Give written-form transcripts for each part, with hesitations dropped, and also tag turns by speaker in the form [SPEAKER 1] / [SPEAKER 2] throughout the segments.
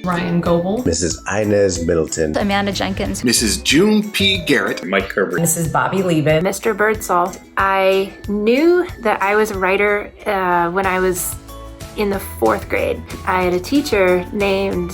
[SPEAKER 1] Ryan Goebel,
[SPEAKER 2] Mrs. Inez Middleton,
[SPEAKER 3] Amanda Jenkins,
[SPEAKER 4] Mrs. June P. Garrett,
[SPEAKER 5] Mike Kobrine,
[SPEAKER 6] Mrs. Bobby Lieben,
[SPEAKER 7] Mr. Birdsall. I knew that I was a writer when I was in the 4th grade. I had a teacher named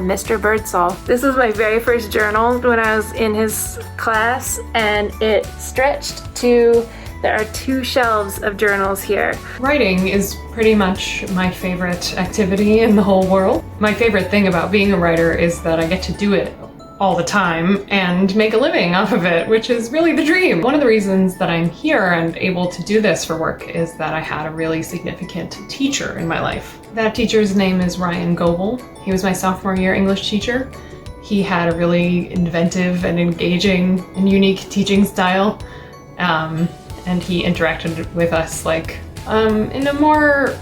[SPEAKER 7] Mr. Birdsall. This was my very first journal when I was in his class, and it stretched to, there are 2 shelves of journals here.
[SPEAKER 1] Writing is pretty much my favorite activity in the whole world. My favorite thing about being a writer is that I get to do it all the time and make a living off of it, which is really the dream. One of the reasons that I'm here and able to do this for work is that I had a really significant teacher in my life. That teacher's name is Ryan Goebel. He was my sophomore year English teacher. He had a really inventive and engaging and unique teaching style, and he interacted with us in a more,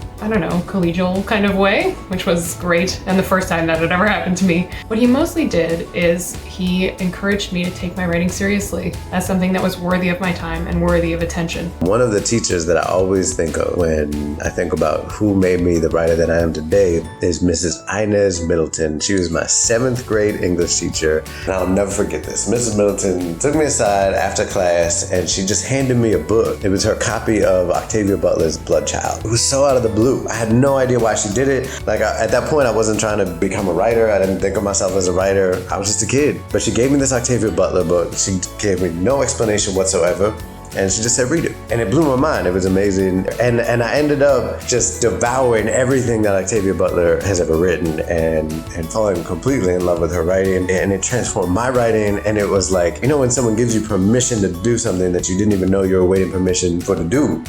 [SPEAKER 1] collegial kind of way, which was great, and the first time that had ever happened to me. What he mostly did is he encouraged me to take my writing seriously as something that was worthy of my time and worthy of attention.
[SPEAKER 2] One of the teachers that I always think of when I think about who made me the writer that I am today is Mrs. Inez Middleton. She was my 7th grade English teacher, and I'll never forget this. Mrs. Middleton took me aside after class, and she just handed me a book. It was her copy of Octavia Butler's Blood Child. It was so out of the blue. I had no idea why she did it. At that point, I wasn't trying to become a writer. I didn't think of myself as a writer. I was just a kid. But she gave me this Octavia Butler book. She gave me no explanation whatsoever. And she just said, read it. And it blew my mind. It was amazing. And I ended up just devouring everything that Octavia Butler has ever written and falling completely in love with her writing. And it transformed my writing. And it was like, when someone gives you permission to do something that you didn't even know you were waiting permission for to do.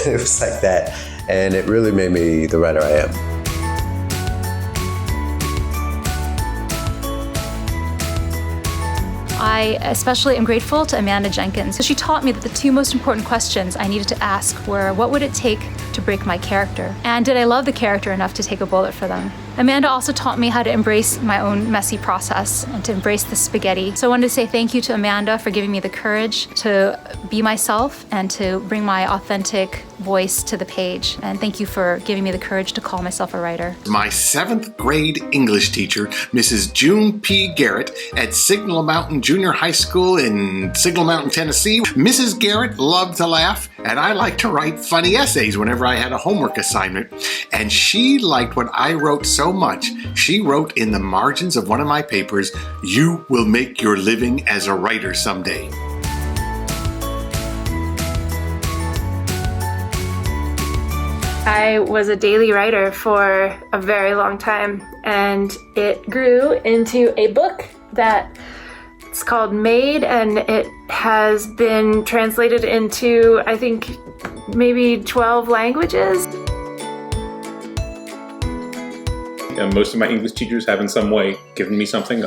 [SPEAKER 2] It was like that. And it really made me the writer I am.
[SPEAKER 3] I especially am grateful to Amanda Jenkins. She taught me that the 2 most important questions I needed to ask were, what would it take to break my character? And did I love the character enough to take a bullet for them? Amanda also taught me how to embrace my own messy process and to embrace the spaghetti. So I wanted to say thank you to Amanda for giving me the courage to be myself and to bring my authentic voice to the page. And thank you for giving me the courage to call myself a writer.
[SPEAKER 4] My 7th grade English teacher, Mrs. June P. Garrett at Signal Mountain Junior High School in Signal Mountain, Tennessee. Mrs. Garrett loved to laugh, and I liked to write funny essays whenever I had a homework assignment. And she liked what I wrote so much, she wrote in the margins of one of my papers, "You will make your living as a writer someday."
[SPEAKER 7] I was a daily writer for a very long time, and it grew into a book that it's called Made, and it has been translated into, I think, maybe 12 languages.
[SPEAKER 5] Most of my English teachers have in some way given me something.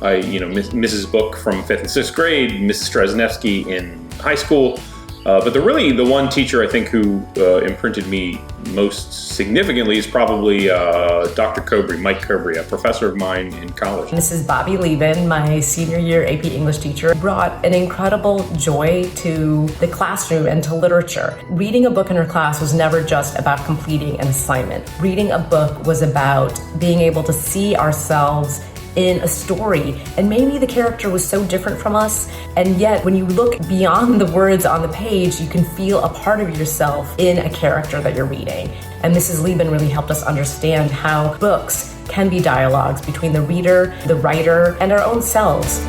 [SPEAKER 5] Mrs. Book from 5th and 6th grade, Mrs. Strasnevsky in high school. But the one teacher I think who imprinted me most significantly is probably Dr. Kobrine, Mike Kobrine, a professor of mine in college.
[SPEAKER 6] Mrs. Bobby Lieben, my senior year AP English teacher, brought an incredible joy to the classroom and to literature. Reading a book in her class was never just about completing an assignment. Reading a book was about being able to see ourselves in a story, and maybe the character was so different from us, and yet when you look beyond the words on the page, you can feel a part of yourself in a character that you're reading. And Mrs. Lieben really helped us understand how books can be dialogues between the reader, the writer, and our own selves.